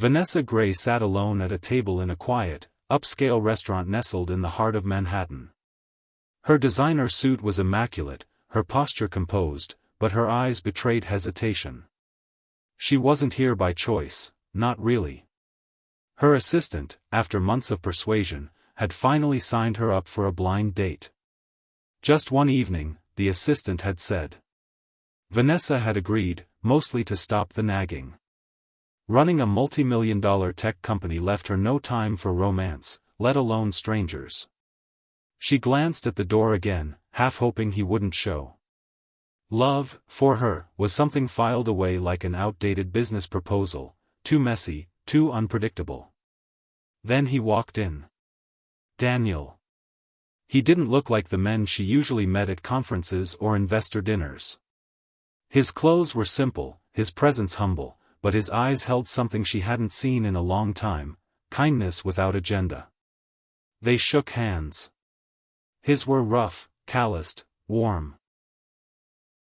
Vanessa Gray sat alone at a table in a quiet, upscale restaurant nestled in the heart of Manhattan. Her designer suit was immaculate, her posture composed, but her eyes betrayed hesitation. She wasn't here by choice, not really. Her assistant, after months of persuasion, had finally signed her up for a blind date. Just one evening, the assistant had said. Vanessa had agreed, mostly to stop the nagging. Running a multi-million-dollar tech company left her no time for romance, let alone strangers. She glanced at the door again, half hoping he wouldn't show. Love, for her, was something filed away like an outdated business proposal, too messy, too unpredictable. Then he walked in. Daniel. He didn't look like the men she usually met at conferences or investor dinners. His clothes were simple, his presence humble, but his eyes held something she hadn't seen in a long time, kindness without agenda. They shook hands. His were rough, calloused, warm.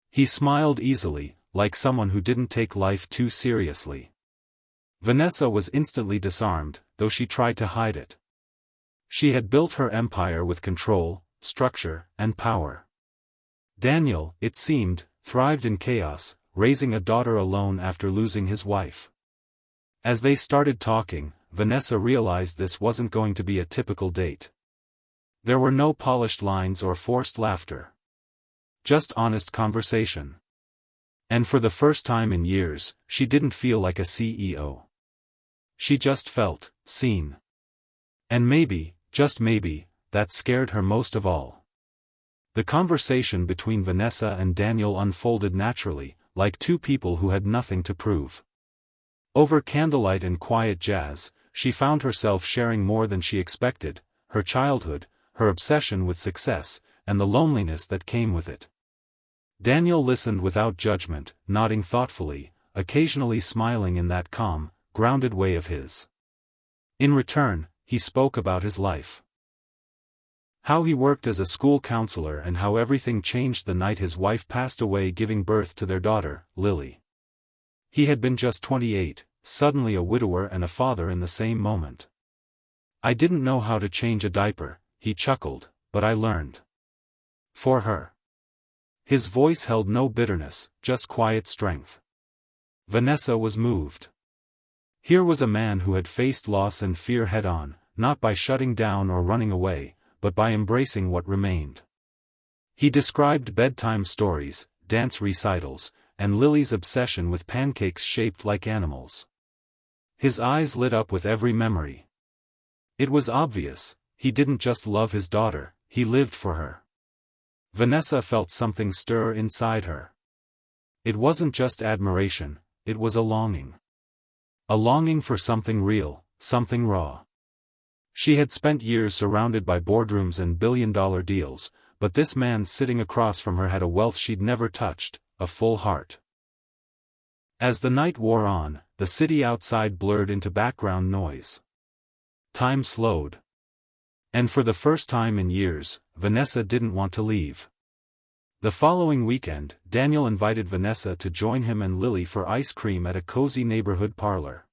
He smiled easily, like someone who didn't take life too seriously. Vanessa was instantly disarmed, though she tried to hide it. She had built her empire with control, structure, and power. Daniel, it seemed, thrived in chaos, raising a daughter alone after losing his wife. As they started talking, Vanessa realized this wasn't going to be a typical date. There were no polished lines or forced laughter. Just honest conversation. And for the first time in years, she didn't feel like a CEO. She just felt seen. And maybe, just maybe, that scared her most of all. The conversation between Vanessa and Daniel unfolded naturally, like two people who had nothing to prove. Over candlelight and quiet jazz, she found herself sharing more than she expected, her childhood, her obsession with success, and the loneliness that came with it. Daniel listened without judgment, nodding thoughtfully, occasionally smiling in that calm, grounded way of his. In return, he spoke about his life. How he worked as a school counselor and how everything changed the night his wife passed away giving birth to their daughter, Lily. He had been just 28, suddenly a widower and a father in the same moment. I didn't know how to change a diaper, he chuckled, but I learned. For her. His voice held no bitterness, just quiet strength. Vanessa was moved. Here was a man who had faced loss and fear head-on, not by shutting down or running away, but by embracing what remained. He described bedtime stories, dance recitals, and Lily's obsession with pancakes shaped like animals. His eyes lit up with every memory. It was obvious, he didn't just love his daughter, he lived for her. Vanessa felt something stir inside her. It wasn't just admiration, it was a longing. A longing for something real, something raw. She had spent years surrounded by boardrooms and billion-dollar deals, but this man sitting across from her had a wealth she'd never touched, a full heart. As the night wore on, the city outside blurred into background noise. Time slowed. And for the first time in years, Vanessa didn't want to leave. The following weekend, Daniel invited Vanessa to join him and Lily for ice cream at a cozy neighborhood parlor.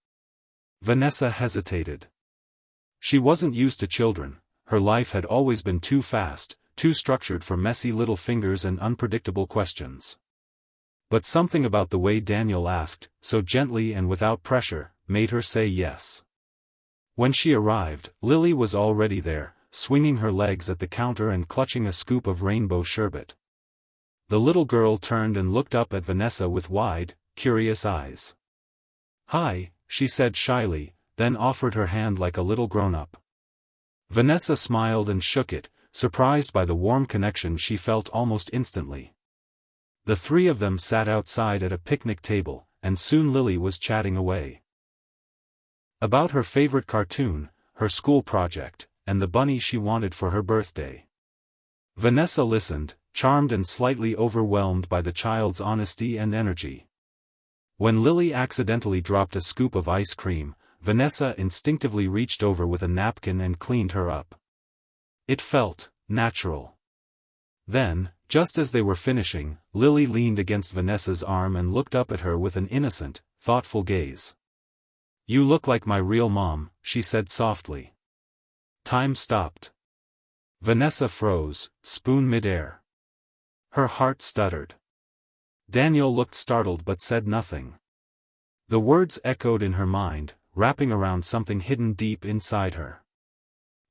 Vanessa hesitated. She wasn't used to children, her life had always been too fast, too structured for messy little fingers and unpredictable questions. But something about the way Daniel asked, so gently and without pressure, made her say yes. When she arrived, Lily was already there, swinging her legs at the counter and clutching a scoop of rainbow sherbet. The little girl turned and looked up at Vanessa with wide, curious eyes. "Hi," she said shyly, then offered her hand like a little grown-up. Vanessa smiled and shook it, surprised by the warm connection she felt almost instantly. The three of them sat outside at a picnic table, and soon Lily was chatting away. About her favorite cartoon, her school project, and the bunny she wanted for her birthday. Vanessa listened, charmed and slightly overwhelmed by the child's honesty and energy. When Lily accidentally dropped a scoop of ice cream, Vanessa instinctively reached over with a napkin and cleaned her up. It felt natural. Then, just as they were finishing, Lily leaned against Vanessa's arm and looked up at her with an innocent, thoughtful gaze. You look like my real mom, she said softly. Time stopped. Vanessa froze, spoon midair. Her heart stuttered. Daniel looked startled but said nothing. The words echoed in her mind, wrapping around something hidden deep inside her.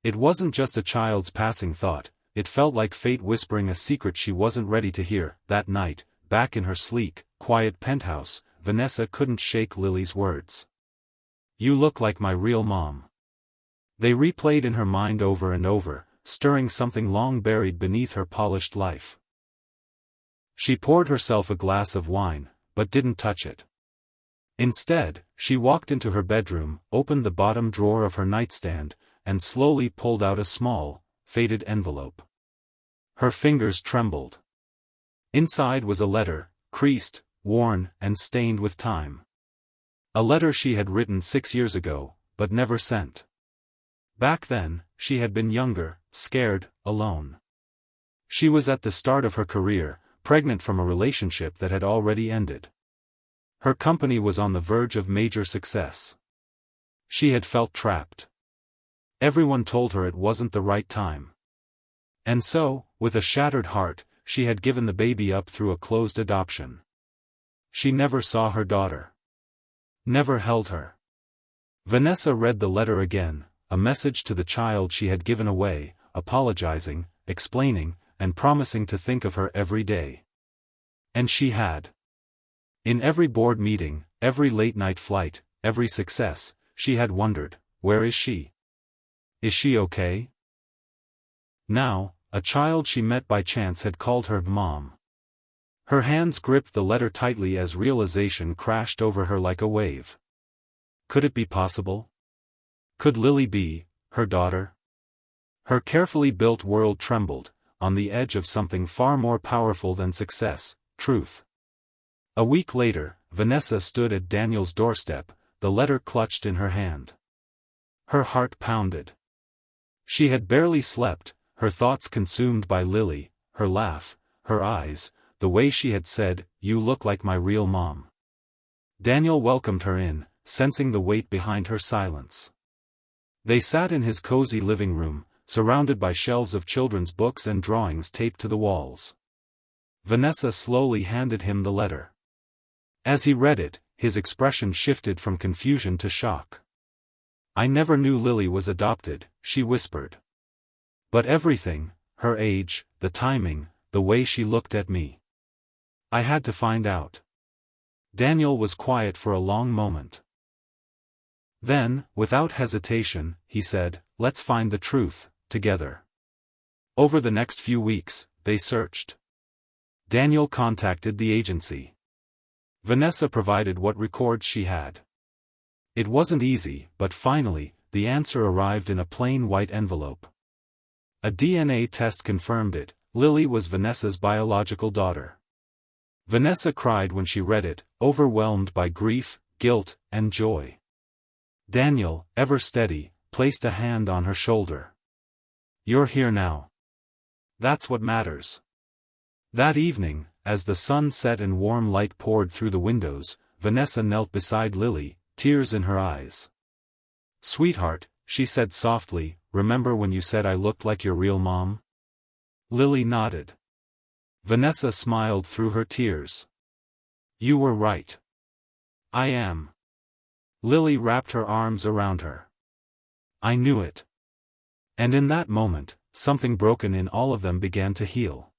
It wasn't just a child's passing thought, it felt like fate whispering a secret she wasn't ready to hear. That night, back in her sleek, quiet penthouse, Vanessa couldn't shake Lily's words. You look like my real mom. They replayed in her mind over and over, stirring something long buried beneath her polished life. She poured herself a glass of wine, but didn't touch it. Instead, she walked into her bedroom, opened the bottom drawer of her nightstand, and slowly pulled out a small, faded envelope. Her fingers trembled. Inside was a letter, creased, worn, and stained with time. A letter she had written 6 years ago, but never sent. Back then, she had been younger, scared, alone. She was at the start of her career, pregnant from a relationship that had already ended. Her company was on the verge of major success. She had felt trapped. Everyone told her it wasn't the right time. And so, with a shattered heart, she had given the baby up through a closed adoption. She never saw her daughter. Never held her. Vanessa read the letter again, a message to the child she had given away, apologizing, explaining, and promising to think of her every day. And she had. In every board meeting, every late-night flight, every success, she had wondered, where is she? Is she okay? Now, a child she met by chance had called her Mom. Her hands gripped the letter tightly as realization crashed over her like a wave. Could it be possible? Could Lily be her daughter? Her carefully built world trembled, on the edge of something far more powerful than success, truth. A week later, Vanessa stood at Daniel's doorstep, the letter clutched in her hand. Her heart pounded. She had barely slept, her thoughts consumed by Lily, her laugh, her eyes, the way she had said, "You look like my real mom." Daniel welcomed her in, sensing the weight behind her silence. They sat in his cozy living room, surrounded by shelves of children's books and drawings taped to the walls. Vanessa slowly handed him the letter. As he read it, his expression shifted from confusion to shock. "I never knew Lily was adopted," she whispered. "But everything, her age, the timing, the way she looked at me. I had to find out." Daniel was quiet for a long moment. Then, without hesitation, he said, "Let's find the truth, together." Over the next few weeks, they searched. Daniel contacted the agency. Vanessa provided what records she had. It wasn't easy, but finally, the answer arrived in a plain white envelope. A DNA test confirmed it. Lily was Vanessa's biological daughter. Vanessa cried when she read it, overwhelmed by grief, guilt, and joy. Daniel, ever steady, placed a hand on her shoulder. "You're here now. That's what matters." That evening, as the sun set and warm light poured through the windows, Vanessa knelt beside Lily, tears in her eyes. "Sweetheart," she said softly, "remember when you said I looked like your real mom?" Lily nodded. Vanessa smiled through her tears. "You were right. I am." Lily wrapped her arms around her. "I knew it." And in that moment, something broken in all of them began to heal.